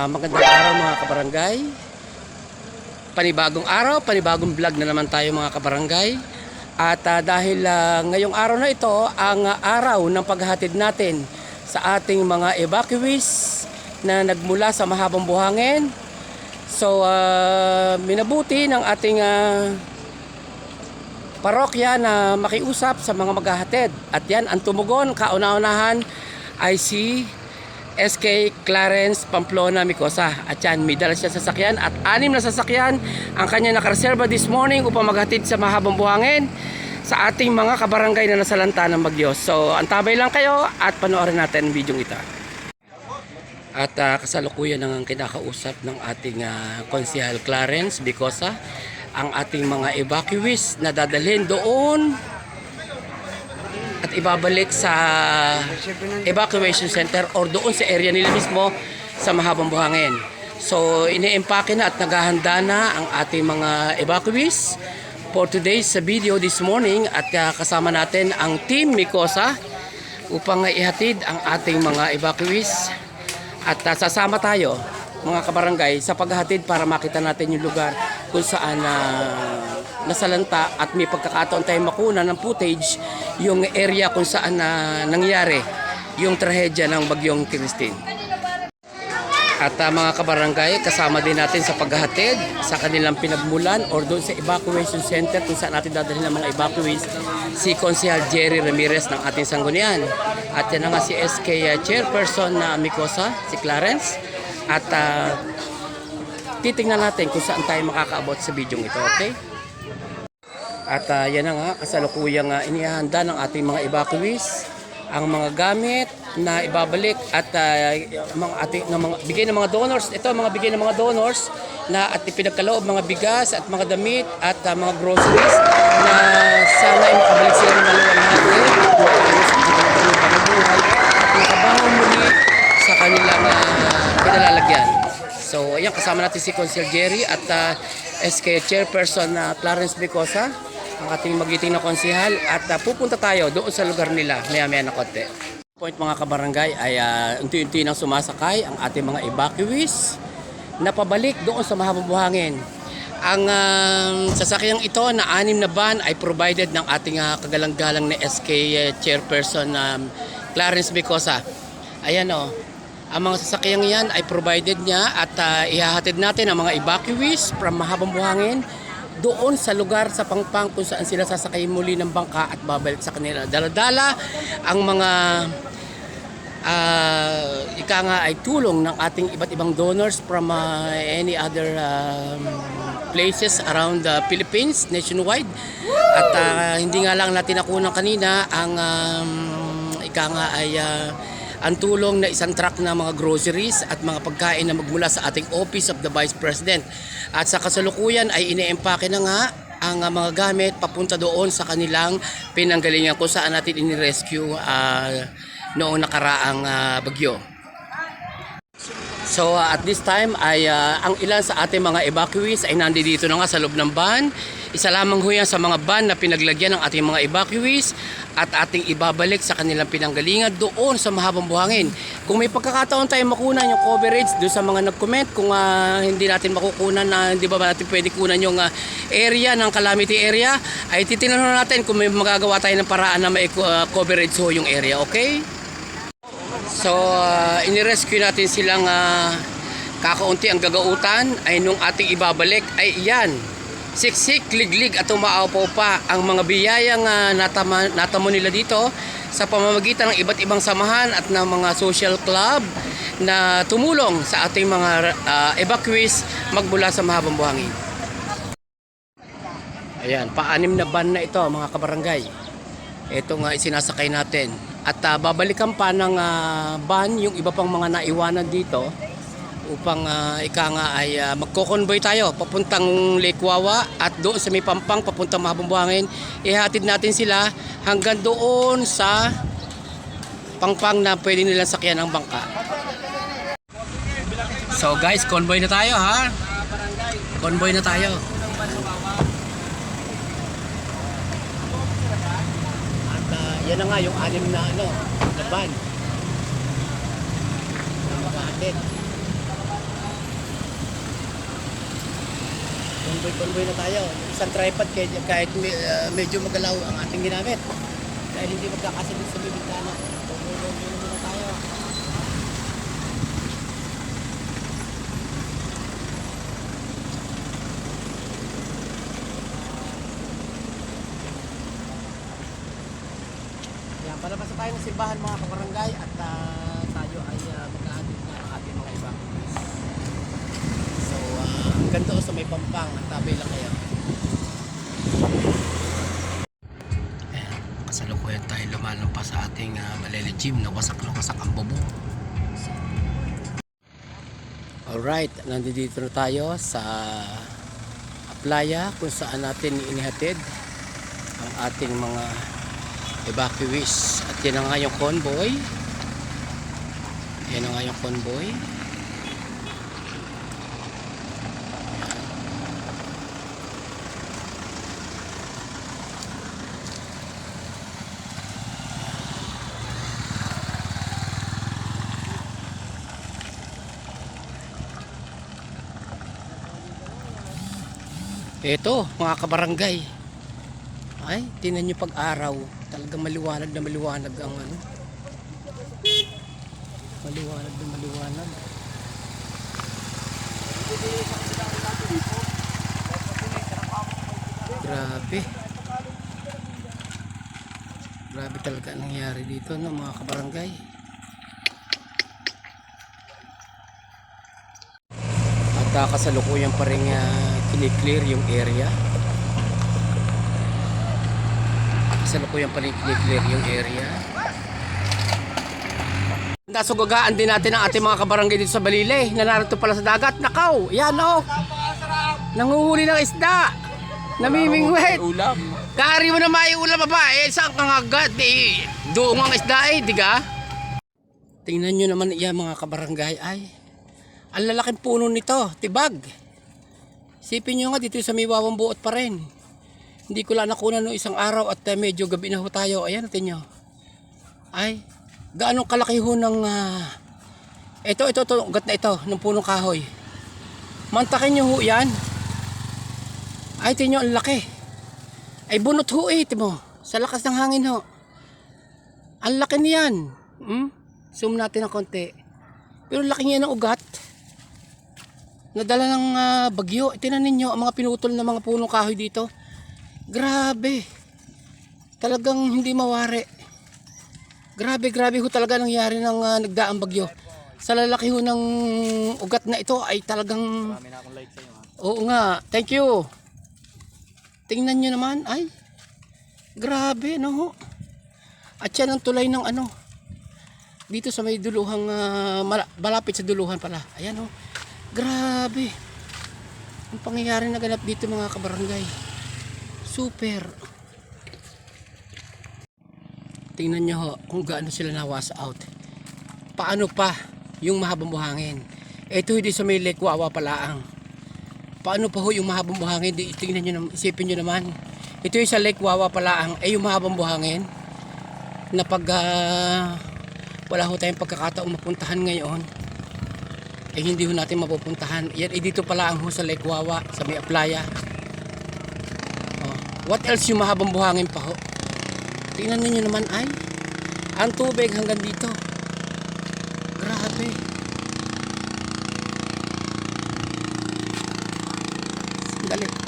Magandang araw mga kabarangay. Panibagong araw, panibagong vlog na naman tayo mga kabarangay. At dahil ngayong araw na ito, ang araw ng paghahatid natin sa ating mga evacuees na nagmula sa Mahabang Buhangin. So, minabuti ng ating parokya na makiusap sa mga maghahatid. At yan, ang tumugon, kauna-unahan ay si SK Clarence Pamplona Micosa. At yan, may dala siya sasakyan at 6 na sasakyan ang kanya nakareserba this morning upang maghatid sa Mahabang Buhangin sa ating mga kabarangay na nasalanta ng bagyo. So, antabay lang kayo at panoorin natin ang video ito. At kasalukuyan ang kinakausap ng ating Konsehal Clarence Micosa ang ating mga evacuees na dadalhin doon at ibabalik sa evacuation center or doon sa area nila mismo sa Mahabang Buhangin. So iniempake na at naghahanda na ang ating mga evacuees for today's video this morning at kasama natin ang Team Micosa upang ihatid ang ating mga evacuees at sasama tayo mga kabarangay sa paghahatid para makita natin yung lugar kung saan nasalanta at may pagkakataon tayo makuna ng footage yung area kung saan nangyari yung trahedya ng bagyong Christine. At mga kabarangay, kasama din natin sa paghahatid sa kanilang pinagmulan or doon sa evacuation center kung saan natin dadalhin ng mga evacuees si Konsehal Jerry Ramirez ng ating sanggunian. At yan nga si SK Chairperson na Micosa, si Clarence. At titingnan natin kung saan tayo makakaabot sa video ito, okay? At yan na nga, kasalukuyang inihanda ng ating mga evacuees ang mga gamit na ibabalik at bigay ng mga donors. Ito mga bigay ng mga donors na at ipinagkaloob mga bigas at mga damit at mga groceries na sana ay makabalik sila ng maluwalhati at makabangon muli sa kanilang pinalalagyan. So ayan, kasama natin si Konsehal Jerry at SK Chairperson Clarence Micosa, ang ating magiting na konsehal, at pupunta tayo doon sa lugar nila maya-maya na konti. Point mga kabarangay ay unti-unti nang sumasakay ang ating mga evacuees na pabalik doon sa Mahabang Buhangin. Ang sasakyang ito na 6 na van ay provided ng ating kagalang-galang na SK Chairperson Clarence Micosa. Ayan o. Ang mga sasakyang yan ay provided niya at ihahatid natin ang mga evacuees from Mahabang Buhangin doon sa lugar sa Pangpang kung saan sila sasakay muli ng bangka at babalik sa kanila. Dala-dala ang mga ika nga ay tulong ng ating iba't ibang donors from any other places around the Philippines, nationwide. At hindi nga lang natin nakunan kanina ang ika nga ay ang tulong na isang truck na mga groceries at mga pagkain na magmula sa ating Office of the Vice President. At sa kasalukuyan ay iniempake na nga ang mga gamit papunta doon sa kanilang pinanggalingan kung saan natin inirescue noong nakaraang bagyo. So at this time ay ang ilan sa ating mga evacuees ay nandito na nga sa loob ng van. Isa lamang ho yan sa mga van na pinaglagyan ng ating mga evacuees at ating ibabalik sa kanilang pinanggalingan doon sa Mahabang Buhangin. Kung may pagkakataon tayo makunan yung coverage doon sa mga nag-comment, kung hindi natin makukunan na hindi ba natin pwede kunan yung area ng calamity area, ay titingnan natin kung may magagawa tayo ng paraan na may coverage ho yung area, okay? So, inirescue natin silang kakaunti ang gagautan ay nung ating ibabalik ay iyan. Siksik, liglig at umaapaw pa ang mga biyayang natamo nila dito sa pamamagitan ng iba't ibang samahan at ng mga social club na tumulong sa ating mga evacuees magmula sa Mahabang Buhangin. Ayan, pa-6 na van na ito mga kabarangay. Ito nga isinasakay natin. At babalikan pa ng van yung iba pang mga naiwanan dito upang ika nga ay magko-convoy tayo papuntang Lake Wawa at doon sa may Pampang papuntang Mahabang Buhangin. Ihatid natin sila hanggang doon sa Pangpang na pwede nilang sakyan ng bangka. So guys, convoy na tayo ha. Convoy na tayo. Yan na nga yung 6 na na van na makahatid. convoy na tayo. Isang tripod kahit medyo magalaw ang ating ginamit. Dahil hindi magkakasunod sa bibintana. Convoy na muna tayo. Yan, palabas na tayo ng simbahan mga kabarangay at tayo ay maghahatid na ng ating mga ibang. So, hanggang doon sa may Pampang, ang tabay lang kayo. Ayan, kasalukuyan tayo lumalampas sa ating malili gym na wasak na wasak ang bubong. Alright, nandito na tayo sa playa kung saan natin inihatid ang ating mga evacuees. At yan na nga yung convoy. Yan na nga yung convoy. Ito, mga kabarangay. Ay, tingnan nyo pag-araw. Talagang maliwanag na maliwanag ang ano. Maliwanag na maliwanag. Grabe. Grabe talaga ang nangyari dito, no, mga kabarangay. At kasalukuyan pa rin kiniklear yung area. Kasalukuyan pa rin kiniklear yung area. Nasugagaan din natin ang ating mga kabarangay dito sa Balile na narito pala sa dagat. Nakaw! Yan o! Nanguhuli ng isda! Namimingwit! Kari mo na maiulam pa ba? Saan kang agad? Doong ang isda diga? Tingnan nyo naman yan mga kabarangay. Ay, ang lalaking puno nito, tibag. Sipin nyo nga dito sa may wawang buot pa rin. Hindi ko lang nakunan no isang araw at medyo gabi na ho tayo. Ayan natin nyo. Ay, gaano kalaki ho ng ito, ugat na ito ng punong kahoy. Mantakin nyo ho yan. Ay, tingnan nyo ang laki. Ay, bunot ho timo. Sa lakas ng hangin ho. Ang laki niyan. Zoom natin ng konti. Pero laki niya ng ugat. Nadala ng bagyo. Tingnan ninyo ang mga pinutol na mga punong kahoy dito. Grabe. Talagang hindi mawari. Grabe ho talaga nangyari ng nagdaang bagyo. Sa lalaki ho ng ugat na ito ay talagang... Marami na akong like sa'yo. Oo nga. Thank you. Tingnan nyo naman. Ay. Grabe no ho. At yan ang tulay ng ano. Dito sa may duluhang malapit sa duluhan pala. Ayan ho. Grabe. Ang pangyayari na ganap dito mga kabarangay. Super. Tingnan nyo ho kung gaano sila nawas out. Paano pa yung mahabang buhangin? Ito hindi sa may Lake Wawa palaang. Paano pa ho yung mahabang buhangin? Tingnan nyo, isipin nyo naman. Ito yung sa Lake Wawa palaang. Yung mahabang buhangin na pag wala ho tayong pagkakataong mapuntahan ngayon, hindi ho natin mapupuntahan. Yan, dito pala ang ho sa Lake Wawa, sa may playa. What else yung mahabang buhangin pa ho? Tingnan niyo naman ay, ang tubig hanggang dito. Grabe. Sandali.